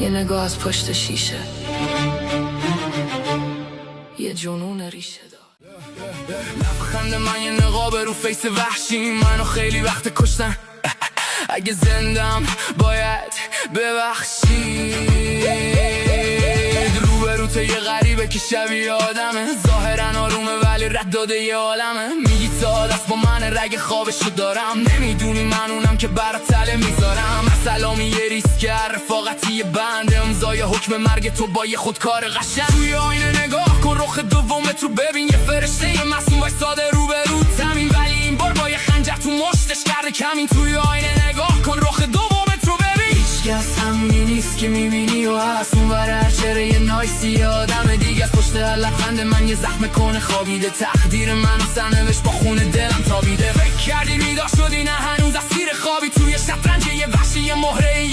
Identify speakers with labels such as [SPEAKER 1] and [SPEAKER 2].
[SPEAKER 1] یه نگاه از پشت شیشه، یه جنون ریشه دار.
[SPEAKER 2] لبخند من یه نقاب رو فیس وحشی، منو خیلی وقت کشتن. اگه زندم باید ببخشی. روبروت یه غریبه که شبیه آدمه، ظاهرا آرومه ولی رد داده یه عالمه. میگی سعادت با من رگ خوابشو دارم، نمیدونی من اونم که برات تله میذارم. سلامی یه ریسکر، رفاقتی یه بند، امضای حکم مرگ تو با یه خودکار قشنگ. توی آینه نگاه کن، رخ دومت رو ببین، یه فرشته یه معصوم وایساده روبرو زمین، ولی این بار با یه خنجر تو مشتش کرده کمین. توی آینه نگاه کن، رخ دومت رو ببین، هیچکس همینی نیست که میبینی و هست. اون ور چهره یه نایسی آدم دیگه، از پشت لبخند من یه زخم کنه خوابیده. تقدیر منو سرنوشت با خون دلم تابیده. فکر کردی بیدار شدی؟ نه هنوز اسیر خوابی، توی شطرنج یه وحشی یه مهره